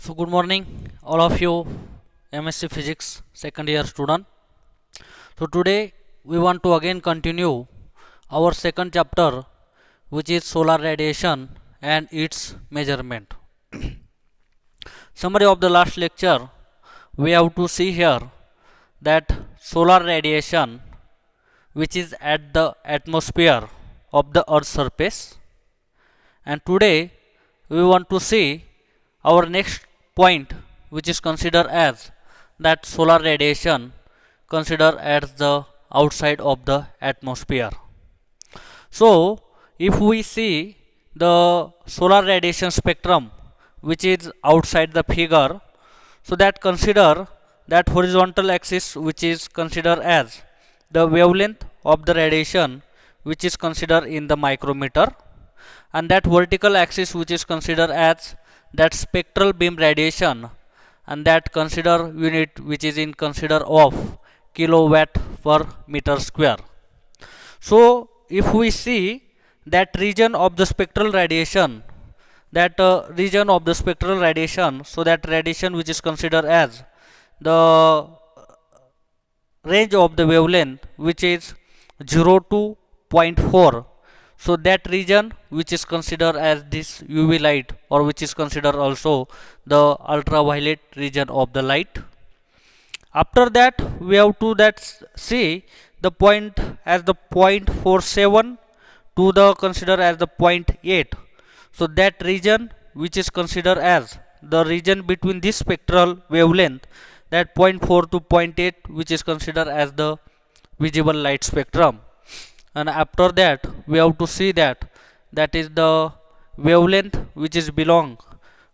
So good morning all of you MSc Physics second year student. So today we want to again continue our second chapter, which is solar radiation and its measurement. Summary of the last lecture, we have to see here that solar radiation, which is at the atmosphere of the earth's surface, and today we want to see our next point, which is considered as that solar radiation considered as the outside of the atmosphere. So if we see the solar radiation spectrum which is outside the figure, so that consider that horizontal axis which is considered as the wavelength of the radiation which is considered in the micrometer, and that vertical axis which is considered as that spectral beam radiation, and that consider unit which is in consider of kilowatt per meter square. So if we see that region of the spectral radiation, so that radiation which is considered as the range of the wavelength which is 0 to 0.4, so that region which is considered as this UV light, or which is considered also the ultraviolet region of the light. After that we have to see the point as the 0.47 to the consider as the 0.8, so that region which is considered as the region between this spectral wavelength, that 0.4 to 0.8, which is considered as the visible light spectrum. And after that we have to see that is the wavelength which is belong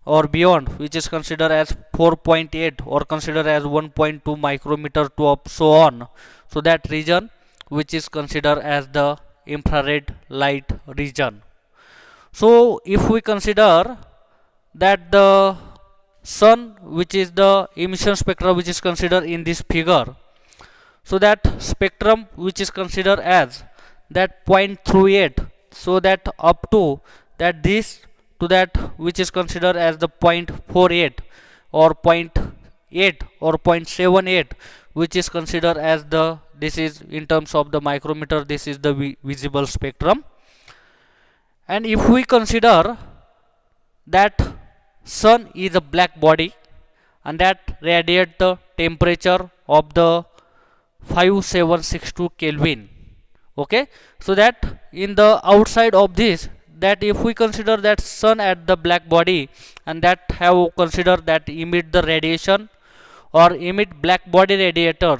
or beyond, which is considered as 4.8 or considered as 1.2 micrometer to up so on, so that region which is considered as the infrared light region. So if we consider that the sun, which is the emission spectrum which is considered in this figure, so that spectrum which is considered as that 0.38, so that up to that this to that which is considered as the 0.48 or 0.8 or 0.78, which is considered as the, this is in terms of the micrometer, this is the visible spectrum. And if we consider that sun is a black body and that radiate the temperature of the 5762 Kelvin, okay, so that in the outside of this, that if we consider that sun at the black body and that have considered that emit the radiation or emit black body radiator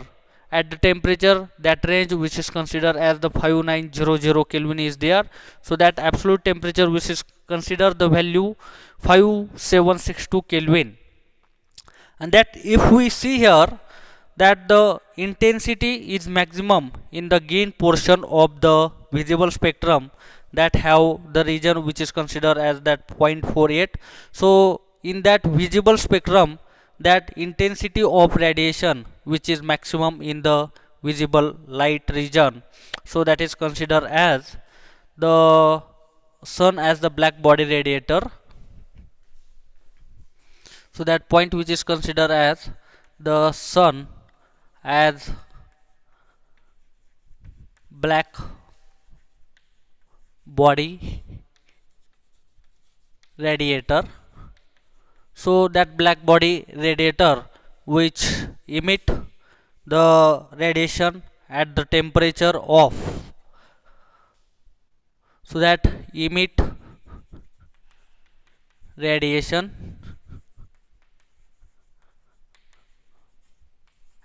at the temperature, that range which is considered as the 5900 Kelvin is there, so that absolute temperature which is considered the value 5762 Kelvin. And that if we see here that the intensity is maximum in the gain portion of the visible spectrum, that have the region which is considered as that 0.48. So in that visible spectrum, that intensity of radiation which is maximum in the visible light region, so that is considered as the sun as the black body radiator, so that point which is considered as the sun as black body radiator, so that black body radiator which emit the radiation at the temperature of, so that emit radiation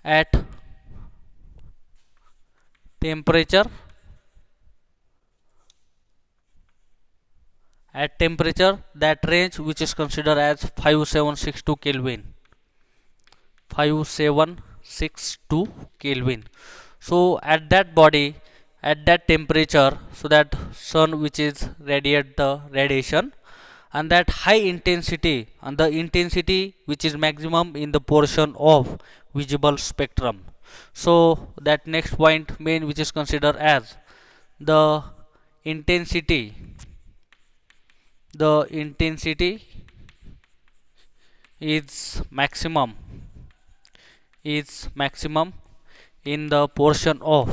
at temperature that range which is considered as 5762 Kelvin, 5762 Kelvin. So at that body, at that temperature, so that sun which is radiate the radiation, and that high intensity, and the intensity which is maximum in the portion of visible spectrum. So that next point main which is considered as the intensity is maximum in the portion of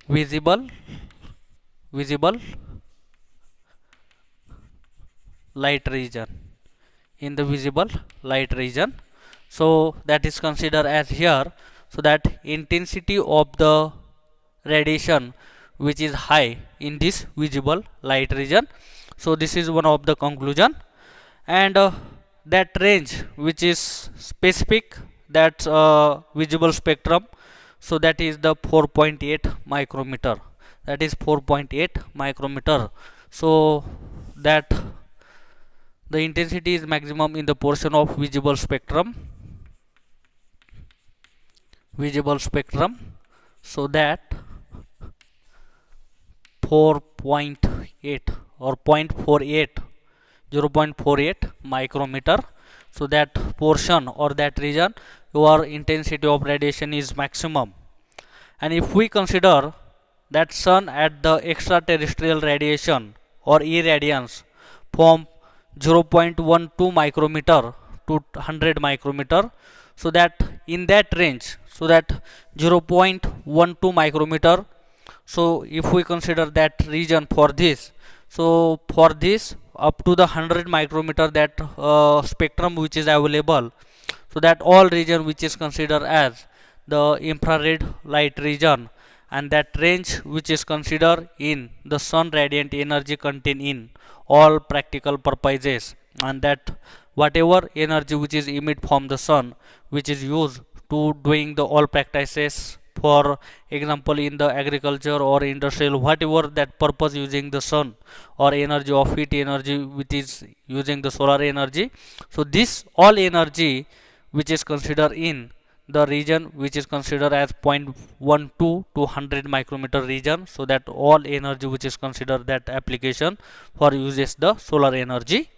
visible visible light region, in the visible light region. So that is considered as here. So that intensity of the radiation which is high in this visible light region. So this is one of the conclusion. And that range which is specific, that visible spectrum, so that is the 4.8 micrometer, that is 4.8 micrometer. So that the intensity is maximum in the portion of visible spectrum. So that 4.8 or 0.48 0.48 micrometer. So that portion or that region, your intensity of radiation is maximum. And if we consider that sun at the extraterrestrial radiation or irradiance from 0.12 micrometer to 100 micrometer, so that in that range, so that 0.12 micrometer, so if we consider that region for this, so for this up to the 100 micrometer, that spectrum which is available, so that all region which is considered as the infrared light region, and that range which is considered in the sun radiant energy contained in all practical purposes, and that whatever energy which is emitted from the sun which is used to doing the all practices, for example in the agriculture or industrial, whatever that purpose using the sun or energy of heat energy which is using the solar energy. So this all energy which is considered in the region which is considered as 0.12 to 100 micrometer region, so that all energy which is considered that application for uses the solar energy.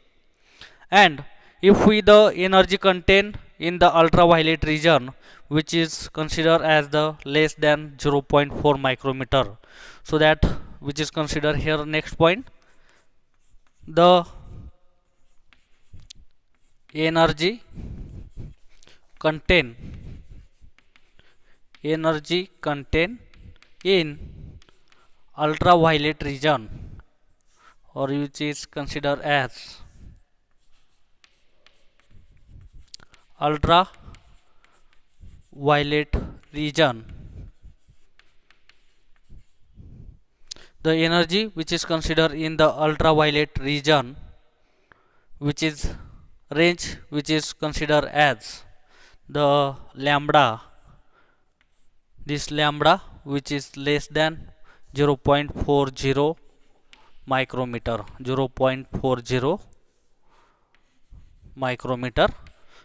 And if we the energy contained in the ultraviolet region which is considered as the less than 0.4 micrometer, so that which is considered here, next point, the energy contained in ultraviolet region, or which is considered as ultraviolet region, the energy which is considered in the ultraviolet region, which is range which is considered as the lambda, this lambda which is less than 0.40 micrometer, 0.40 micrometer.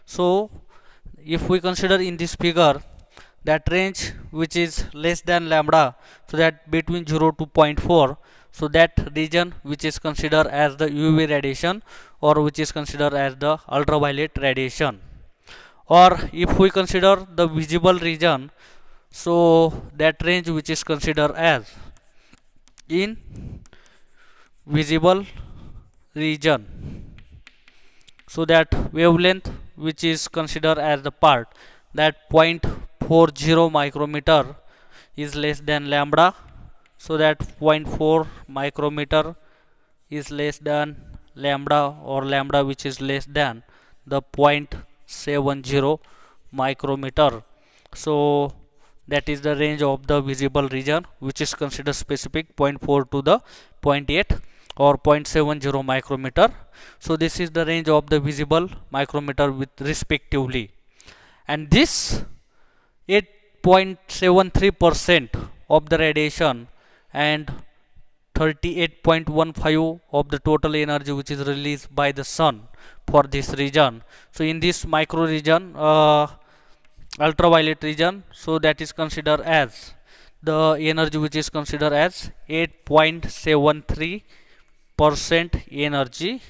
So if we consider in this figure that range which is less than lambda, so that between 0 to 0.4, so that region which is considered as the UV radiation, or which is considered as the ultraviolet radiation. Or if we consider the visible region, so that range which is considered as in visible region, so that wavelength which is considered as the part, that 0.40 micrometer is less than lambda, so that 0.4 micrometer is less than lambda, or lambda which is less than the 0.70 micrometer. So that is the range of the visible region which is considered specific, 0.4 to the 0.8 or 0.70 micrometer. So this is the range of the visible micrometer with respectively. And this 8.73% of the radiation and 38.15 of the total energy which is released by the sun for this region. So in this micro region, ultraviolet region, so that is considered as the energy which is considered as 8.73% energy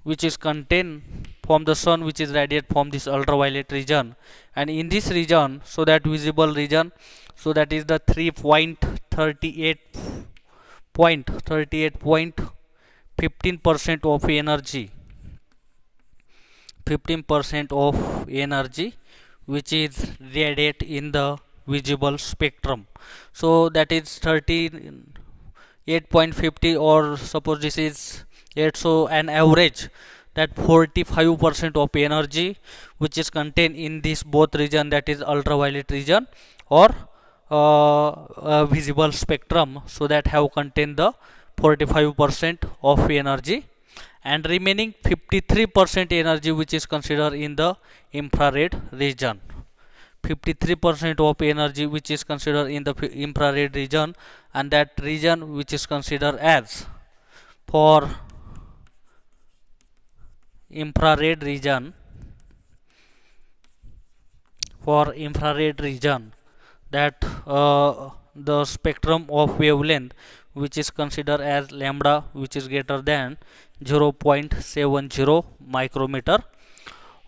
which is contained from the sun which is radiated from this ultraviolet region. And in this region, so that visible region, so that is the 3.38 point 38.15% of energy, 15% of energy which is radiate in the visible spectrum. So that is 38.50, or suppose this is 8, so an average that 45% of energy which is contained in this both region, that is ultraviolet region or visible spectrum, so that have contained the 45% of energy, and remaining 53% energy which is considered in the infrared region. 53% of energy which is considered in the infrared region, and that region which is considered as for infrared region, that the spectrum of wavelength which is considered as lambda which is greater than 0.70 micrometer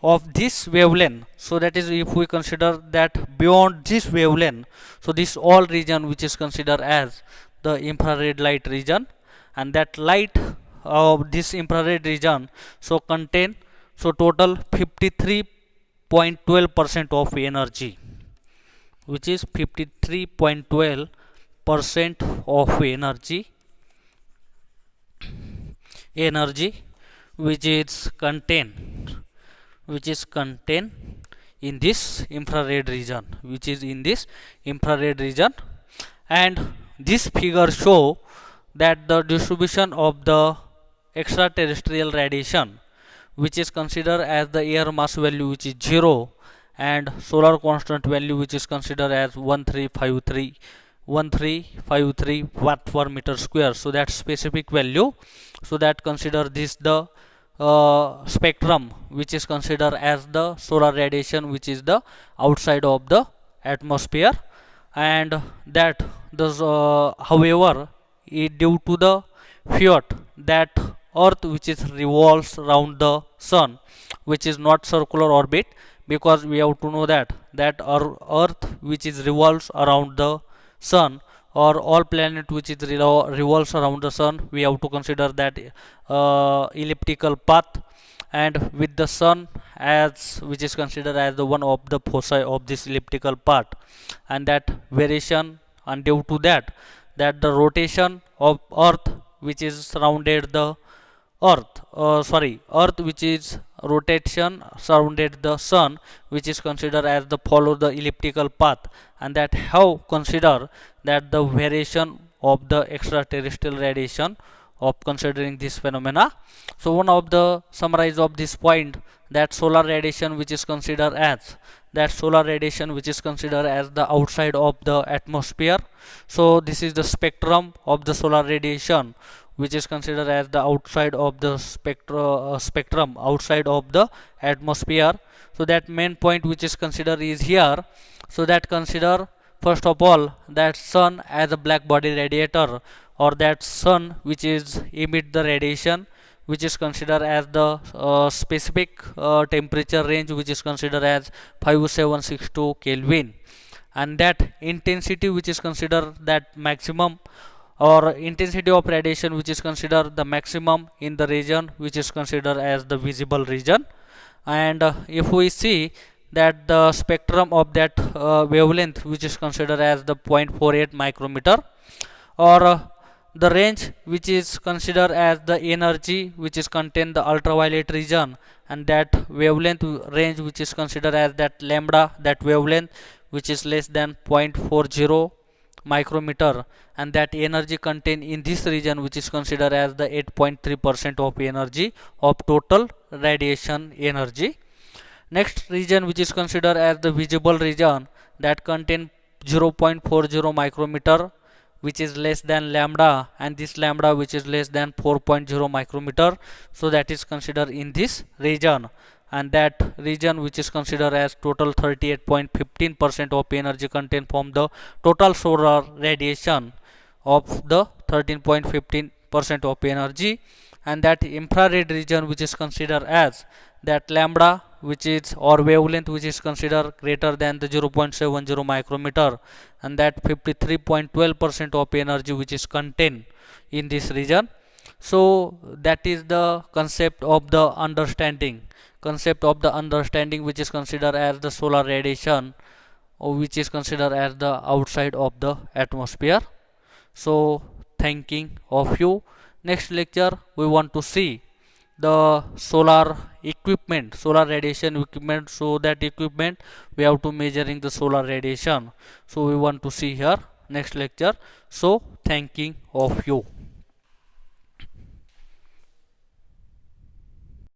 of this wavelength. So that is, if we consider that beyond this wavelength, so this all region which is considered as the infrared light region, and that light of this infrared region so contain so total 53.12% of energy, which is 53.12% of energy which is contained in this infrared region, and this figure show that the distribution of the extraterrestrial radiation which is considered as the air mass value which is 0, and solar constant value which is considered as 1353 watt per meter square. So that specific value, so that consider this the spectrum which is considered as the solar radiation which is the outside of the atmosphere, and that does however due to the fact that earth which is revolves around the sun which is not circular orbit, because we have to know that our earth which is revolves around the sun, or all planet which is revolves around the sun, we have to consider that elliptical path, and with the sun as which is considered as the one of the foci of this elliptical path, and that variation, and due to that the rotation of earth which is surrounded the earth which is rotation surrounded the sun which is considered as the follow the elliptical path, and that have consider that the variation of the extraterrestrial radiation of considering this phenomena. So one of the summarize of this point, that solar radiation which is considered as the outside of the atmosphere. So this is the spectrum of the solar radiation which is considered as the outside of the spectrum outside of the atmosphere. So that main point which is considered is here. So that consider first of all that sun as a black body radiator, or that sun which is emit the radiation which is considered as the specific temperature range which is considered as 5762 Kelvin, and that intensity which is considered that maximum, or intensity of radiation which is considered the maximum in the region which is considered as the visible region. And if we see that the spectrum of that wavelength which is considered as the 0.48 micrometer, or the range which is considered as the energy which is contained the ultraviolet region, and that wavelength range which is considered as that lambda, that wavelength which is less than 0.40 micrometer, and that energy contained in this region which is considered as the 8.3% of energy of total radiation energy. Next region which is considered as the visible region, that contain 0.40 micrometer which is less than lambda, and this lambda which is less than 4.0 micrometer, so that is considered in this region, and that region which is considered as total 38.15% of energy contained from the total solar radiation of the 13.15% of energy, and that infrared region which is considered as that lambda which is or wavelength which is considered greater than the 0.70 micrometer, and that 53.12% of energy which is contained in this region. So that is the concept of the understanding which is considered as the solar radiation, or which is considered as the outside of the atmosphere. So thanking of you. Next lecture we want to see the solar radiation equipment. So that equipment we have to measuring the solar radiation, so we want to see here next lecture. So thanking of you.